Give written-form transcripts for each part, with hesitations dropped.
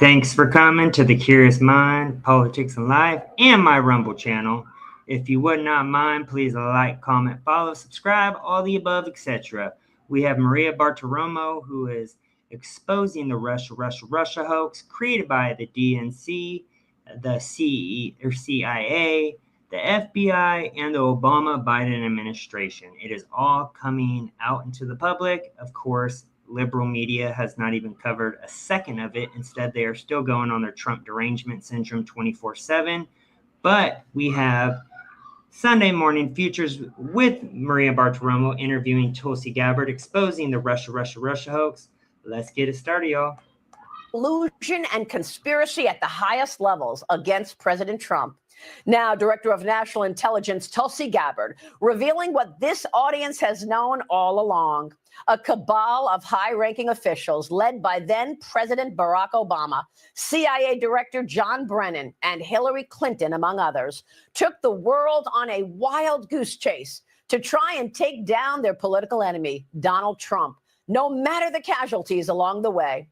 Thanks for coming to the Curious Mind, Politics and Life, and my Rumble channel. If you would not mind, please like, comment, follow, subscribe, all the above, etc. We have Maria Bartiromo, who is exposing the Russia hoax created by the DNC, the CIA, the FBI, and the Obama-Biden administration. It is all coming out into the public. Of course, liberal media has not even covered a second of it. Instead, they are still going on their Trump derangement syndrome 24/7. But we have Sunday Morning Futures with Maria Bartiromo interviewing Tulsi Gabbard, exposing the Russia hoax. Let's get it started, y'all. Collusion and conspiracy at the highest levels against President Trump. Now, Director of National Intelligence Tulsi Gabbard revealing what this audience has known all along. A cabal of high-ranking officials led by then-President Barack Obama, CIA Director John Brennan, and Hillary Clinton, among others, took the world on a wild goose chase to try and take down their political enemy, Donald Trump, no matter the casualties along the way.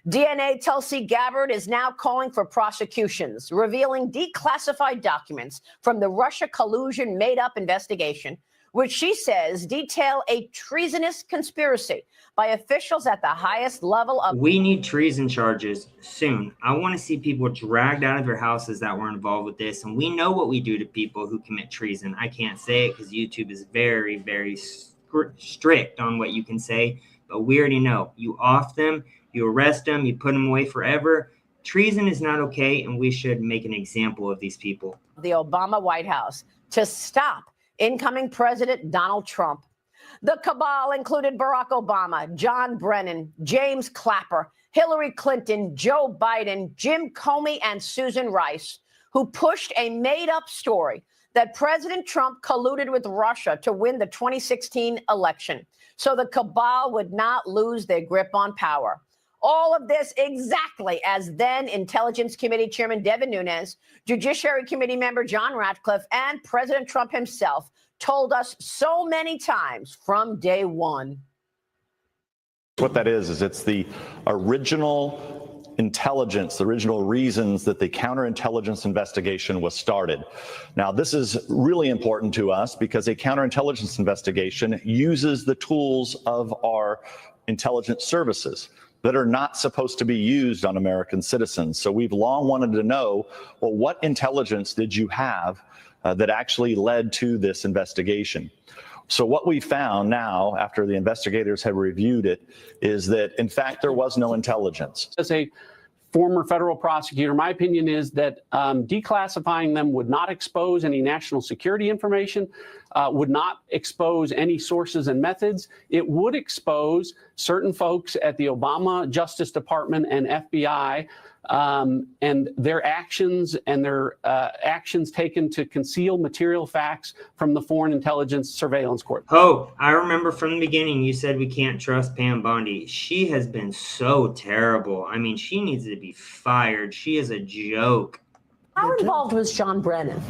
DNA Tulsi Gabbard is now calling for prosecutions, revealing declassified documents from the Russia collusion made-up investigation, which she says detail a treasonous conspiracy by officials at the highest level of... We need treason charges soon. I want to see people dragged out of their houses that were involved with this. And we know what we do to people who commit treason. I can't say it because YouTube is very, very strict on what you can say. But we already know. You off them, you arrest them, you put them away forever. Treason is not okay, and we should make an example of these people. The Obama White House to stop incoming President Donald Trump. The cabal included Barack Obama, John Brennan, James Clapper, Hillary Clinton, Joe Biden, Jim Comey, and Susan Rice, who pushed a made-up story that President Trump colluded with Russia to win the 2016 election, so the cabal would not lose their grip on power. All of this exactly as then Intelligence Committee Chairman Devin Nunes, Judiciary Committee member John Ratcliffe, and President Trump himself told us so many times from day one. What that is it's the original intelligence, the original reasons that the counterintelligence investigation was started. Now, this is really important to us because a counterintelligence investigation uses the tools of our intelligence services that are not supposed to be used on American citizens. So we've long wanted to know, well, what intelligence did you have that actually led to this investigation? So what we found now, after the investigators have reviewed it, is that, in fact, there was no intelligence. As a former federal prosecutor, my opinion is that declassifying them would not expose any national security information, would not expose any sources and methods. It would expose certain folks at the Obama Justice Department and FBI and their actions taken to conceal material facts from the Foreign Intelligence Surveillance Court. Oh, I remember from the beginning you said we can't trust Pam Bondi. She has been so terrible. I mean, she needs to be fired. She is a joke. How involved was John Brennan?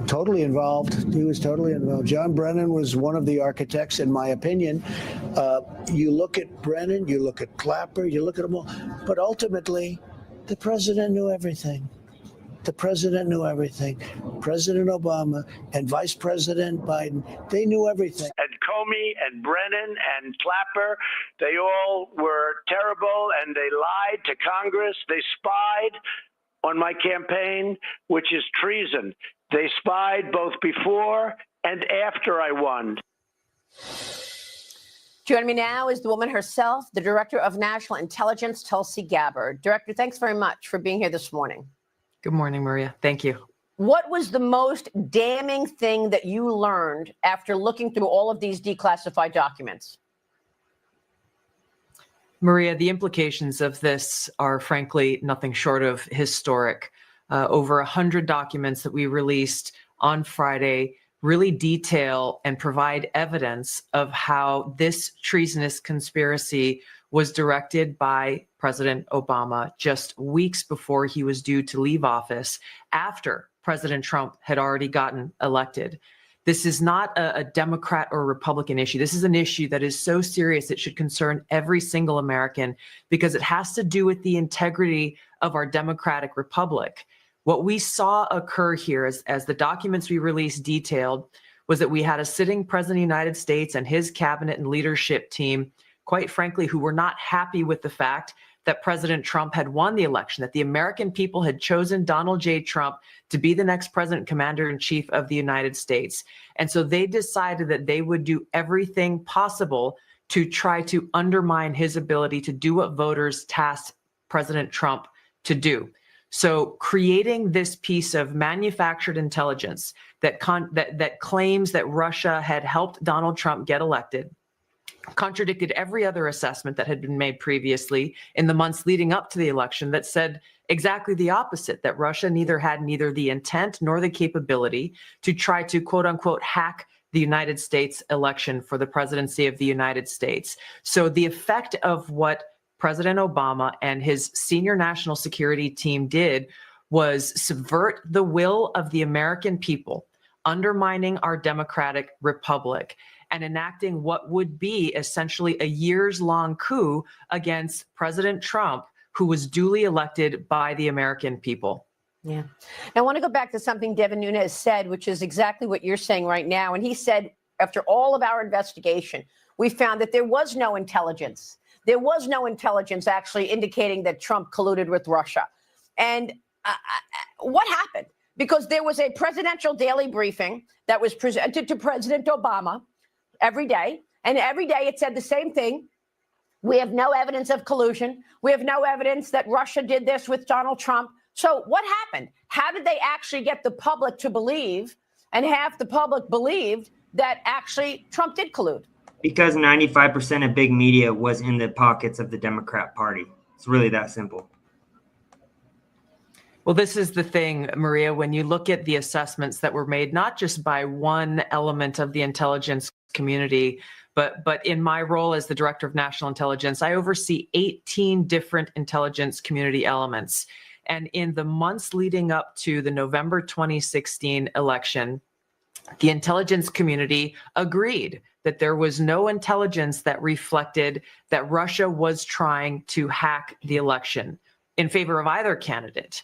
Totally involved. He was totally involved. John Brennan was one of the architects, in my opinion. You look at Brennan, you look at Clapper, you look at them all, but ultimately, the president knew everything. The president knew everything. President Obama and Vice President Biden, they knew everything. And Comey and Brennan and Clapper, they all were terrible, and they lied to Congress. They spied on my campaign, which is treason. They spied both before and after I won. Joining me now is the woman herself, the Director of National Intelligence, Tulsi Gabbard. Director, thanks very much for being here this morning. Good morning, Maria. Thank you. What was the most damning thing that you learned after looking through all of these declassified documents? Maria, the implications of this are frankly nothing short of historic. Over 100 documents that we released on Friday really detail and provide evidence of how this treasonous conspiracy was directed by President Obama just weeks before he was due to leave office, after President Trump had already gotten elected. This is not a Democrat or Republican issue. This is an issue that is so serious it should concern every single American because it has to do with the integrity of our democratic republic. What we saw occur here, as the documents we released detailed, was that we had a sitting president of the United States and his cabinet and leadership team, quite frankly, who were not happy with the fact that President Trump had won the election, that the American people had chosen Donald J. Trump to be the next president, commander-in-chief of the United States. And so they decided that they would do everything possible to try to undermine his ability to do what voters tasked President Trump to do. So creating this piece of manufactured intelligence that claims that Russia had helped Donald Trump get elected contradicted every other assessment that had been made previously in the months leading up to the election that said exactly the opposite, that Russia had neither the intent nor the capability to try to, quote unquote, hack the United States election for the presidency of the United States. So the effect of what President Obama and his senior national security team did was subvert the will of the American people, undermining our democratic republic, and enacting what would be essentially a years-long coup against President Trump, who was duly elected by the American people. Yeah. I want to go back to something Devin Nunes said, which is exactly what you're saying right now. And he said, after all of our investigation, we found that there was no intelligence. There was no intelligence actually indicating that Trump colluded with Russia. And what happened? Because there was a presidential daily briefing that was presented to President Obama every day. And every day it said the same thing. We have no evidence of collusion. We have no evidence that Russia did this with Donald Trump. So what happened? How did they actually get the public to believe, and half the public believed, that actually Trump did collude? Because 95% of big media was in the pockets of the Democrat Party. It's really that simple. Well, this is the thing, Maria, when you look at the assessments that were made, not just by one element of the intelligence community, but in my role as the director of national intelligence, I oversee 18 different intelligence community elements. And in the months leading up to the November 2016 election, the intelligence community agreed that there was no intelligence that reflected that Russia was trying to hack the election in favor of either candidate.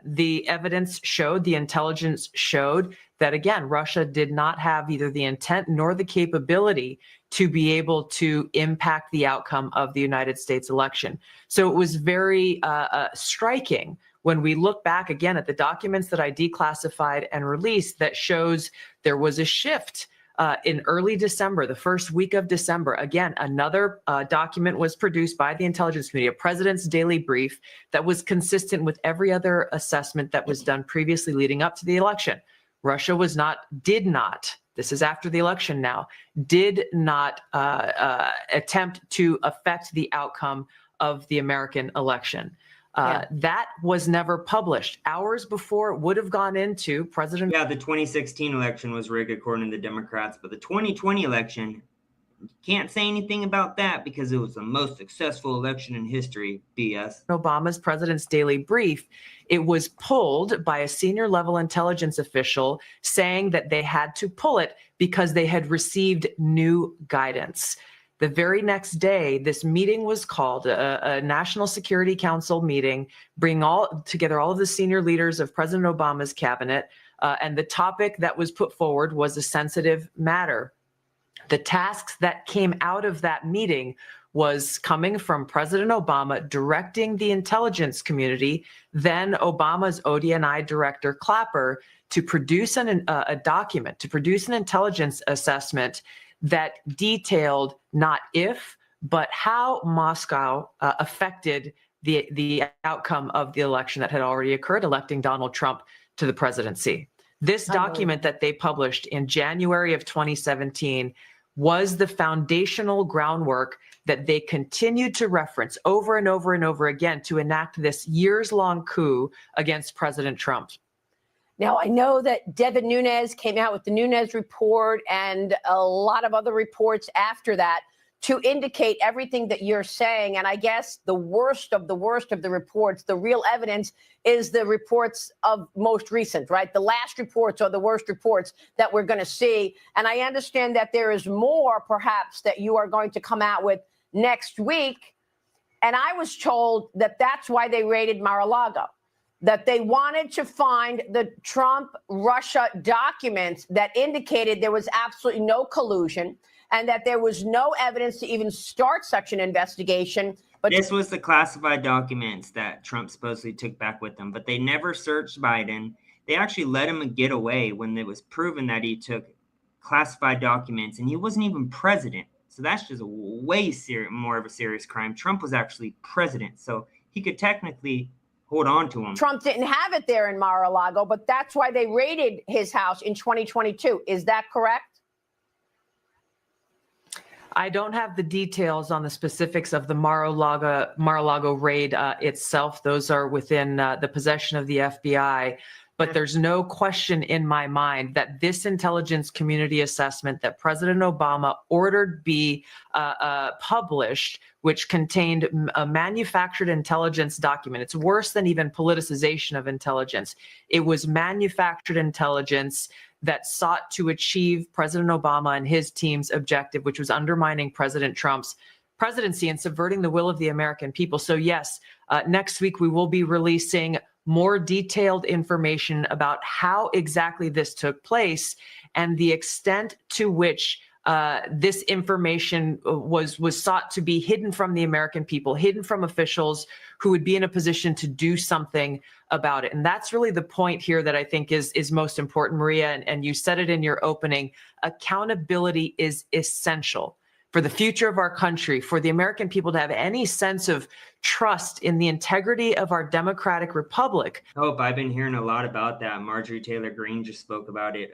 The evidence showed, the intelligence showed that, again, Russia did not have either the intent nor the capability to be able to impact the outcome of the United States election. So it was very striking when we look back again at the documents that I declassified and released that shows there was a shift in early December, the first week of December. Again, another document was produced by the intelligence community, a president's daily brief that was consistent with every other assessment that was done previously leading up to the election. Russia did not, this is after the election now, did not attempt to affect the outcome of the American election. That was never published. Hours before it would have gone into President. Yeah, the 2016 election was rigged according to the Democrats, but the 2020 election, can't say anything about that because it was the most successful election in history, BS. Obama's president's daily brief, it was pulled by a senior level intelligence official saying that they had to pull it because they had received new guidance. The very next day, this meeting was called, a National Security Council meeting, bring together all of the senior leaders of President Obama's cabinet, and the topic that was put forward was a sensitive matter. The tasks that came out of that meeting was coming from President Obama directing the intelligence community, then Obama's ODNI director Clapper, to produce a document, to produce an intelligence assessment that detailed not if, but how Moscow affected the outcome of the election that had already occurred, electing Donald Trump to the presidency. This document that they published in January of 2017 was the foundational groundwork that they continued to reference over and over and over again to enact this years-long coup against President Trump. Now, I know that Devin Nunes came out with the Nunes report and a lot of other reports after that to indicate everything that you're saying. And I guess the worst of the reports, the real evidence is the reports of most recent, right? The last reports are the worst reports that we're going to see. And I understand that there is more, perhaps, that you are going to come out with next week. And I was told that that's why they raided Mar-a-Lago, that they wanted to find the Trump-Russia documents that indicated there was absolutely no collusion and that there was no evidence to even start such an investigation. But this was the classified documents that Trump supposedly took back with him, but they never searched Biden. They actually let him get away when it was proven that he took classified documents, and he wasn't even president. So that's just a way more of a serious crime. Trump was actually president, so he could technically hold on to him. Trump didn't have it there in Mar-a-Lago, but that's why they raided his house in 2022. Is that correct? I don't have the details on the specifics of the Mar-a-Lago raid itself. Those are within the possession of the FBI. But there's no question in my mind that this intelligence community assessment that President Obama ordered be published, which contained a manufactured intelligence document. It's worse than even politicization of intelligence. It was manufactured intelligence that sought to achieve President Obama and his team's objective, which was undermining President Trump's presidency and subverting the will of the American people. So yes, next week we will be releasing more detailed information about how exactly this took place and the extent to which this information was sought to be hidden from the American people, hidden from officials who would be in a position to do something about it. And that's really the point here that I think is most important, Maria. And you said it in your opening. Accountability is essential for the future of our country, for the American people to have any sense of trust in the integrity of our democratic republic. Oh, I've been hearing a lot about that. Marjorie Taylor Greene just spoke about it.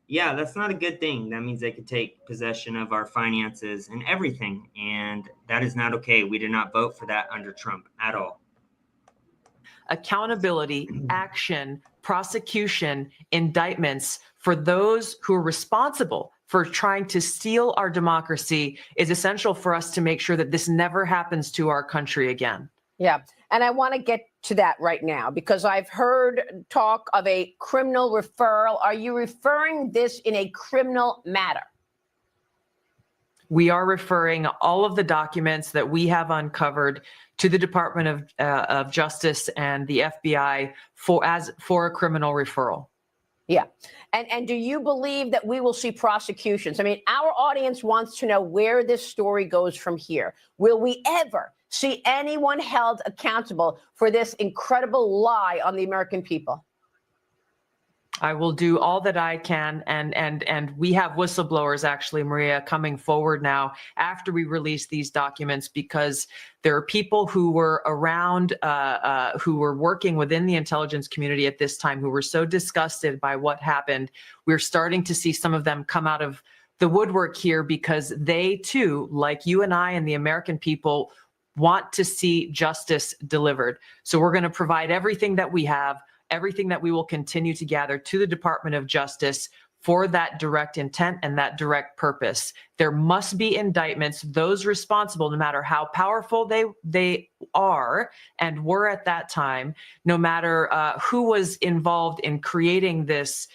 Yeah, that's not a good thing. That means they could take possession of our finances and everything. And that is not okay. We did not vote for that under Trump at all. Accountability, action, prosecution, indictments for those who are responsible for trying to steal our democracy is essential for us to make sure that this never happens to our country again. Yeah. And I want to get to that right now because I've heard talk of a criminal referral. Are you referring this in a criminal matter? We are referring all of the documents that we have uncovered to the Department of Justice and the FBI for a criminal referral. Yeah. And do you believe that we will see prosecutions? I mean, our audience wants to know where this story goes from here. Will we ever see anyone held accountable for this incredible lie on the American people? I will do all that I can. And we have whistleblowers, actually, Maria, coming forward now after we release these documents, because there are people who were around, who were working within the intelligence community at this time, who were so disgusted by what happened. We're starting to see some of them come out of the woodwork here because they, too, like you and I and the American people, want to see justice delivered. So we're going to provide everything that we have, everything that we will continue to gather to the Department of Justice for that direct intent and that direct purpose. There must be indictments, those responsible, no matter how powerful they are and were at that time, no matter who was involved in creating this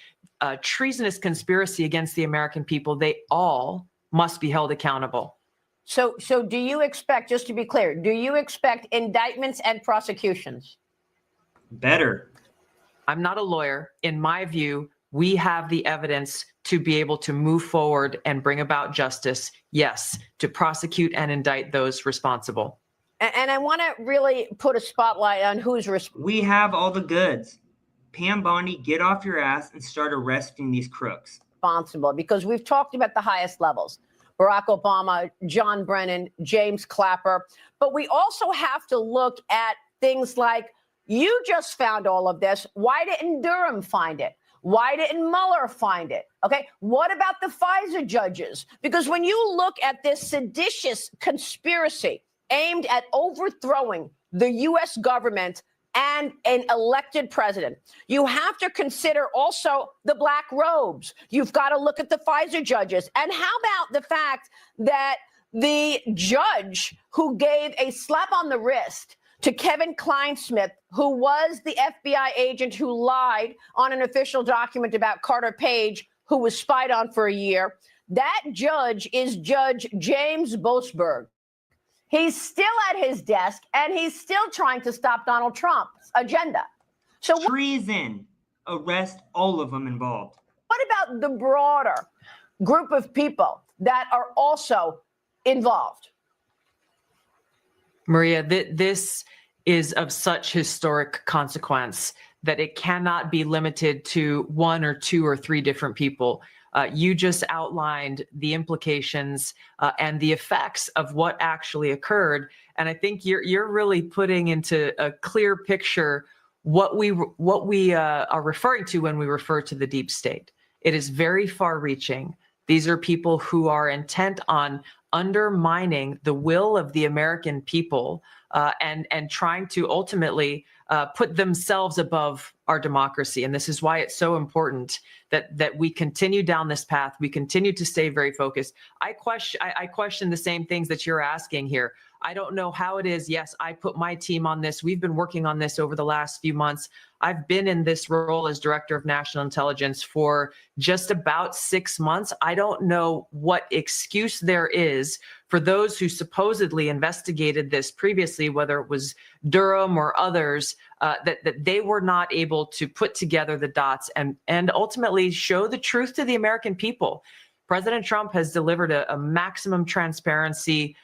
treasonous conspiracy against the American people, they all must be held accountable. So do you expect, just to be clear, do you expect indictments and prosecutions? Better. I'm not a lawyer. In my view, we have the evidence to be able to move forward and bring about justice, yes, to prosecute and indict those responsible. And I want to really put a spotlight on who's responsible. We have all the goods. Pam Bondi, get off your ass and start arresting these crooks. Because we've talked about the highest levels. Barack Obama, John Brennan, James Clapper. But we also have to look at things like, you just found all of this. Why didn't Durham find it? Why didn't Mueller find it? Okay, what about the FISA judges? Because when you look at this seditious conspiracy aimed at overthrowing the U.S. government and an elected president, you have to consider also the black robes. You've got to look at the FISA judges. And how about the fact that The judge who gave a slap on the wrist to Kevin Kleinsmith, who was the FBI agent who lied on an official document about Carter Page, who was spied on for a year, that judge is Judge James Boasberg. He's still at his desk, and he's still trying to stop Donald Trump's agenda. So Treason. Arrest all of them involved. what about the broader group of people that are also involved? Maria, this is of such historic consequence that it cannot be limited to one or two or three different people. You just outlined the implications and the effects of what actually occurred, and I think you're really putting into a clear picture what we are referring to when we refer to the deep state. It is very far-reaching. These are people who are intent on undermining the will of the American people and trying to ultimately put themselves above our democracy. And this is why it's so important that we continue down this path. We continue to stay very focused. I question the same things that you're asking here. I don't know how it is. Yes, I put my team on this. We've been working on this over the last few months. I've been in this role as Director of National Intelligence for just about 6 months. I don't know what excuse there is for those who supposedly investigated this previously, whether it was Durham or others, that they were not able to put together the dots and ultimately show the truth to the American people. President Trump has delivered a maximum transparency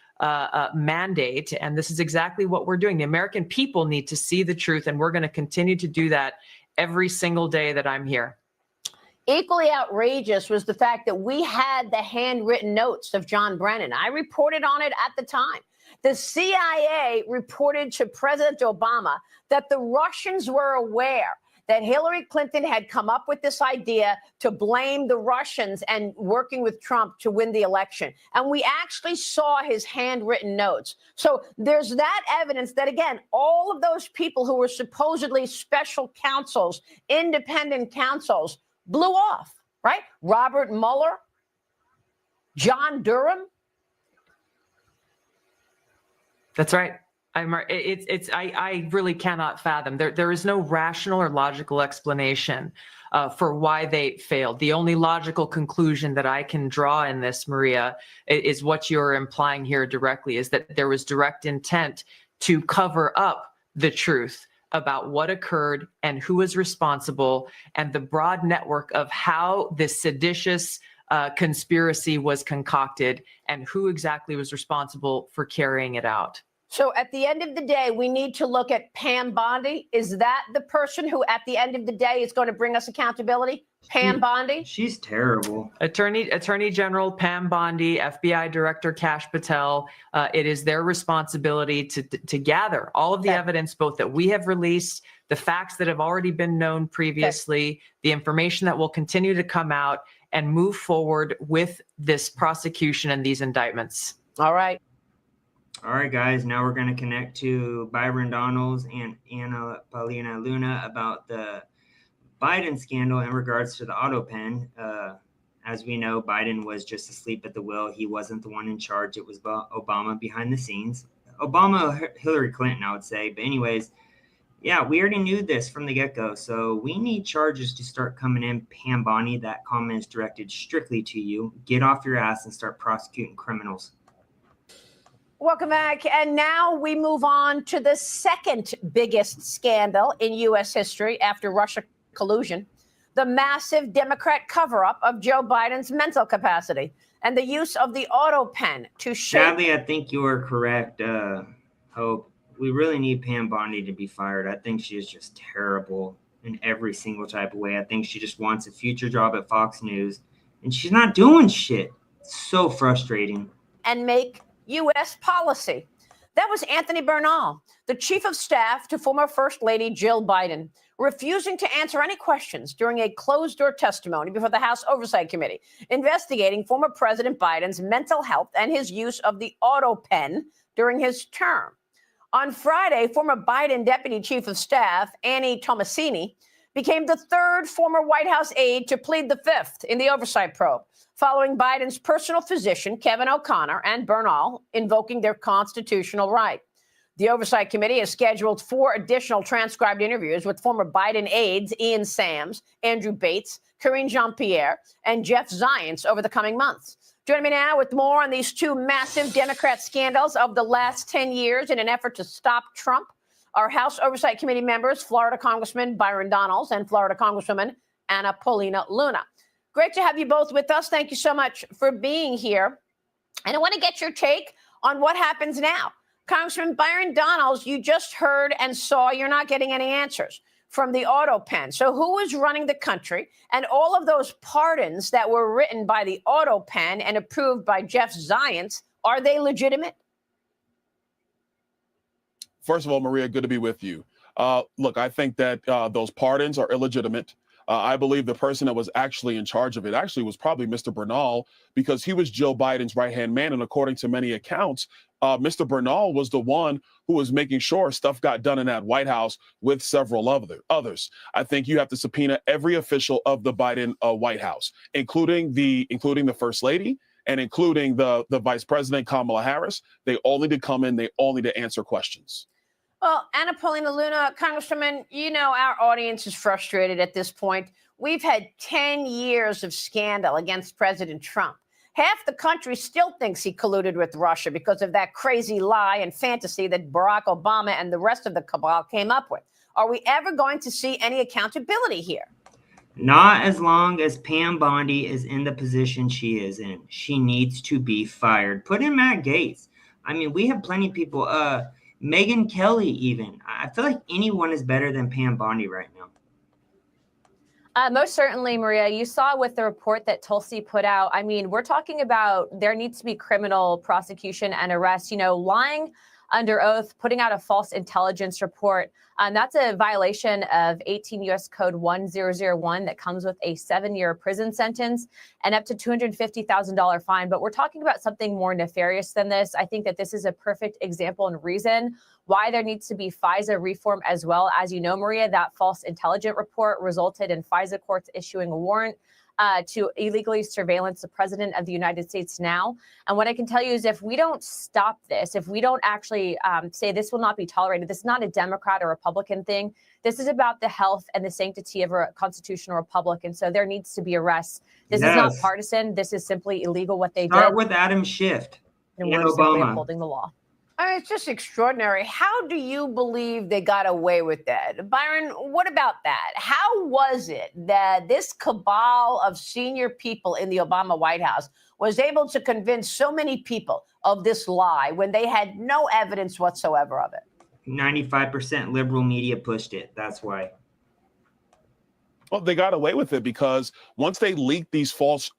mandate, and this is exactly what we're doing. The American people need to see the truth, and we're going to continue to do that every single day that I'm here. Equally outrageous was the fact that we had the handwritten notes of John Brennan. I reported on it at the time. The CIA reported to President Obama that the Russians were aware that Hillary Clinton had come up with this idea to blame the Russians and working with Trump to win the election. And we actually saw his handwritten notes. So there's that evidence that, again, all of those people who were supposedly special counsels, independent counsels, blew off, right? Robert Mueller, John Durham. That's right. I really cannot fathom. There is no rational or logical explanation for why they failed. The only logical conclusion that I can draw in this, Maria, is what you're implying here directly, is that there was direct intent to cover up the truth about what occurred and who was responsible, and the broad network of how this seditious conspiracy was concocted and who exactly was responsible for carrying it out. So at the end of the day, we need to look at Pam Bondi. Is that the person who at the end of the day is going to bring us accountability? Pam Bondi? She's terrible. Attorney General Pam Bondi, FBI Director Kash Patel. It is their responsibility to gather all of the evidence, both that we have released, the facts that have already been known previously, the information that will continue to come out, and move forward with this prosecution and these indictments. All right. All right, guys, now we're going to connect to Byron Donalds and Anna Paulina Luna about the Biden scandal in regards to the auto pen. As we know, Biden was just asleep at the wheel. He wasn't the one in charge. It was Obama behind the scenes. Obama, Hillary Clinton, I would say. But anyways, yeah, we already knew this from the get-go. So we need charges to start coming in. Pam Bondi, that comment is directed strictly to you. Get off your ass and start prosecuting criminals. Welcome back. And now we move on to the second biggest scandal in U.S. history after Russia collusion, the massive Democrat cover-up of Joe Biden's mental capacity and the use of the auto pen to shape. Sadly, I think you are correct, Hope. We really need Pam Bondi to be fired. I think she is just terrible in every single type of way. I think she just wants a future job at Fox News, and she's not doing shit. It's so frustrating. And make U.S. policy. That was Anthony Bernal, the chief of staff to former First Lady Jill Biden, refusing to answer any questions during a closed-door testimony before the House Oversight Committee, investigating former President Biden's mental health and his use of the auto pen during his term. On Friday, former Biden deputy chief of staff, Annie Tomasini, became the third former White House aide to plead the fifth in the oversight probe, following Biden's personal physician, Kevin O'Connor, and Bernal invoking their constitutional right. The Oversight Committee has scheduled 4 additional transcribed interviews with former Biden aides Ian Sams, Andrew Bates, Karine Jean-Pierre, and Jeff Zients over the coming months. Joining me now with more on these 2 massive Democrat scandals of the last 10 years in an effort to stop Trump are House Oversight Committee members, Florida Congressman Byron Donalds and Florida Congresswoman Anna Paulina Luna. Great to have you both with us. Thank you so much for being here. And I want to get your take on what happens now. Congressman Byron Donalds, you just heard and saw you're not getting any answers from the auto pen. So who is running the country? And all of those pardons that were written by the auto pen and approved by Jeff Zients, are they legitimate? First of all, Maria, good to be with you. Look, I think that those pardons are illegitimate. I believe the person that was actually in charge of it actually was probably Mr. Bernal, because he was Joe Biden's right-hand man. And according to many accounts, Mr. Bernal was the one who was making sure stuff got done in that White House with several others. I think you have to subpoena every official of the Biden White House, including the First Lady and including the Vice President, Kamala Harris. They all need to come in. They all need to answer questions. Well, Anna Paulina Luna, Congresswoman, you know our audience is frustrated at this point. We've had 10 years of scandal against President Trump. Half the country still thinks he colluded with Russia because of that crazy lie and fantasy that Barack Obama and the rest of the cabal came up with. Are we ever going to see any accountability here? Not as long as Pam Bondi is in the position she is in. She needs to be fired. Put in Matt Gaetz. I mean, we have plenty of people. Megyn Kelly, even. I feel like anyone is better than Pam Bondi right now. Most certainly, Maria. You saw with the report that Tulsi put out. I mean, we're talking about there needs to be criminal prosecution and arrest. You know, lying under oath, putting out a false intelligence report. That's a violation of 18 U.S. Code 1001 that comes with a 7-year prison sentence and up to $250,000 fine. But we're talking about something more nefarious than this. I think that this is a perfect example and reason why there needs to be FISA reform as well. As you know, Maria, that false intelligence report resulted in FISA courts issuing a warrant to illegally surveillance the president of the United States now. And what I can tell you is if we don't stop this, if we don't actually say this will not be tolerated, this is not a Democrat or Republican thing. This is about the health and the sanctity of a constitutional republic. And so there needs to be arrests. This is not partisan. This is simply illegal what they did. Start with Adam Schiff and we're simply upholding the law. I mean, it's just extraordinary. How do you believe they got away with that? Byron, what about that? How was it that this cabal of senior people in the Obama White House was able to convince so many people of this lie when they had no evidence whatsoever of it? 95% liberal media pushed it. That's why. Well, they got away with it because once they leaked these false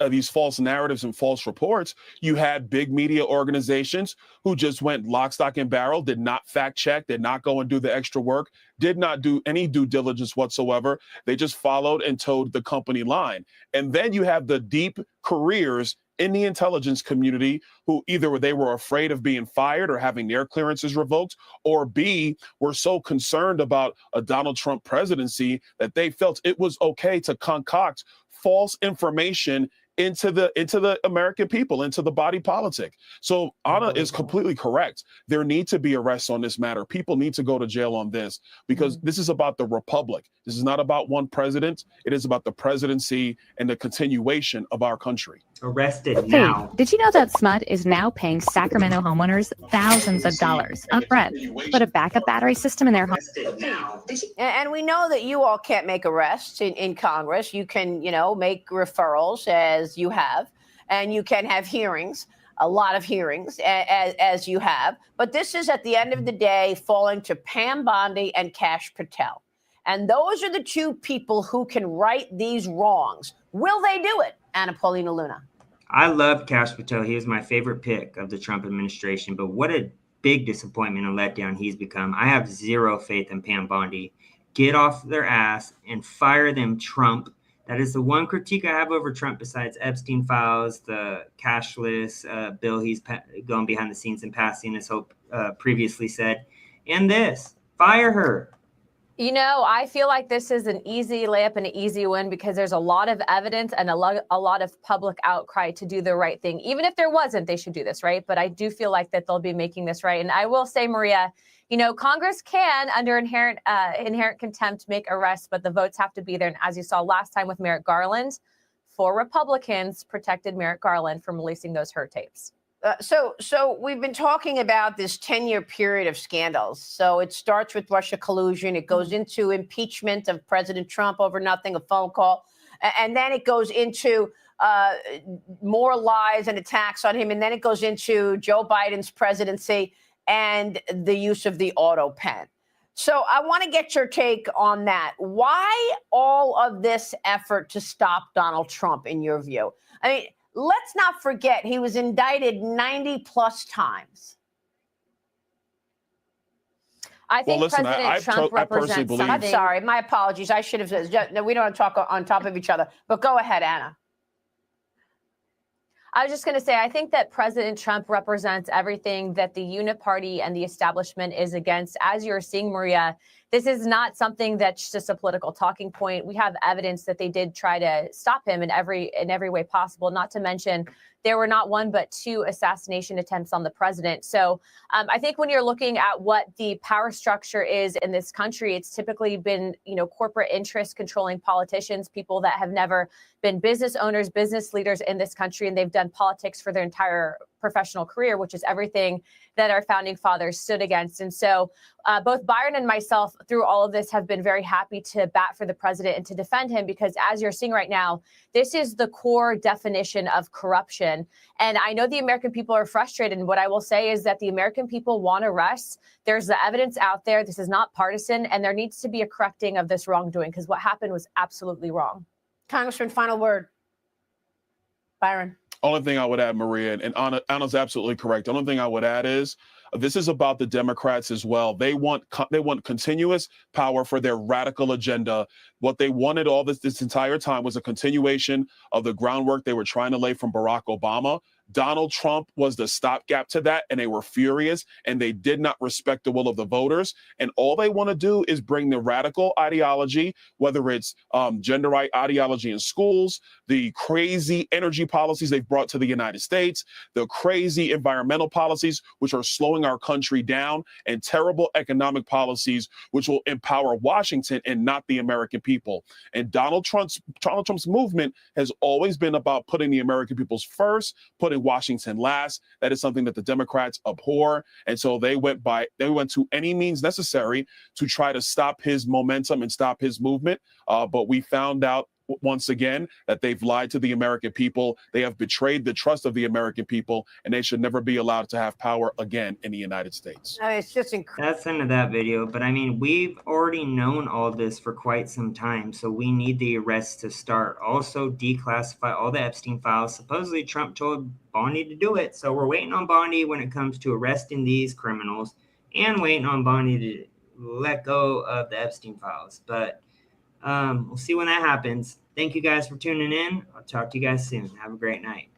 narratives and false reports, you had big media organizations who just went lock, stock, and barrel, did not fact check, did not go and do the extra work, did not do any due diligence whatsoever. They just followed and towed the company line. And then you have the deep careers in the intelligence community who either they were afraid of being fired or having their clearances revoked, or B, were so concerned about a Donald Trump presidency that they felt it was okay to concoct false information into the American people, into the body politic. So Anna is completely correct. There need to be arrests on this matter. People need to go to jail on this because this is about the republic. This is not about one president. It is about the presidency and the continuation of our country. Arrested now. Hey, did you know that SMUD is now paying Sacramento homeowners thousands of dollars upfront to put a backup battery system in their home? And we know that you all can't make arrests in Congress. You can, make referrals as you have, and you can have hearings, a lot of hearings as you have. But this is at the end of the day falling to Pam Bondi and Kash Patel. And those are the two people who can right these wrongs. Will they do it? Anna Paulina Luna. I love Kash Patel. He was my favorite pick of the Trump administration, but what a big disappointment and letdown he's become. I have zero faith in Pam Bondi. Get off their ass and fire them, Trump. That is the one critique I have over Trump besides Epstein files, the cashless bill he's going behind the scenes and passing, as Hope previously said. And this, fire her. You know, I feel like this is an easy layup and an easy win because there's a lot of evidence and a lot of public outcry to do the right thing. Even if there wasn't, they should do this, right? But I do feel like that they'll be making this right. And I will say, Maria, you know, Congress can, under inherent contempt, make arrests, but the votes have to be there. And as you saw last time with Merrick Garland, 4 Republicans protected Merrick Garland from releasing those her tapes. So we've been talking about this 10-year period of scandals. So it starts with Russia collusion. It goes into impeachment of President Trump over nothing, a phone call. And then it goes into more lies and attacks on him. And then it goes into Joe Biden's presidency and the use of the auto pen. So I want to get your take on that. Why all of this effort to stop Donald Trump, in your view? I mean, let's not forget, he was indicted 90 plus times. I think President Trump represents something. I'm sorry, my apologies. I should have said, no, we don't want to talk on top of each other, but go ahead, Anna. I was just going to say, I think that President Trump represents everything that the uniparty and the establishment is against. As you're seeing, Maria, this is not something that's just a political talking point. We have evidence that they did try to stop him in every way possible, not to mention there were not 1 but 2 assassination attempts on the president. So I think when you're looking at what the power structure is in this country, it's typically been, you know, corporate interests controlling politicians, people that have never been business owners, business leaders in this country, and they've done politics for their entire professional career, which is everything that our founding fathers stood against. And so both Byron and myself, through all of this, have been very happy to bat for the president and to defend him, because as you're seeing right now, this is the core definition of corruption. And I know the American people are frustrated. And what I will say is that the American people want arrests. There's the evidence out there. This is not partisan. And there needs to be a correcting of this wrongdoing, because what happened was absolutely wrong. Congressman, final word. Byron. Only thing I would add, Maria, and Anna's absolutely correct. The only thing I would add is this is about the Democrats as well. They want continuous power for their radical agenda. What they wanted all this entire time was a continuation of the groundwork they were trying to lay from Barack Obama. Donald Trump was the stopgap to that, and they were furious, and they did not respect the will of the voters. And all they want to do is bring the radical ideology, whether it's gender right ideology in schools, the crazy energy policies they've brought to the United States, the crazy environmental policies, which are slowing our country down, and terrible economic policies, which will empower Washington and not the American people. And Donald Trump's movement has always been about putting the American people's first, putting Washington last. That is something that the Democrats abhor. And so they went to any means necessary to try to stop his momentum and stop his movement. But we found out once again that they've lied to the American people. They have betrayed the trust of the American people, and they should never be allowed to have power again in the United States. It's just incredible. That's the end of that video. But I mean, we've already known all this for quite some time, so we need the arrests to start. Also, declassify all the Epstein files. Supposedly, Trump told Bondi to do it, so we're waiting on Bondi when it comes to arresting these criminals, and waiting on Bondi to let go of the Epstein files. But we'll see when that happens. Thank you guys for tuning in. I'll talk to you guys soon. Have a great night.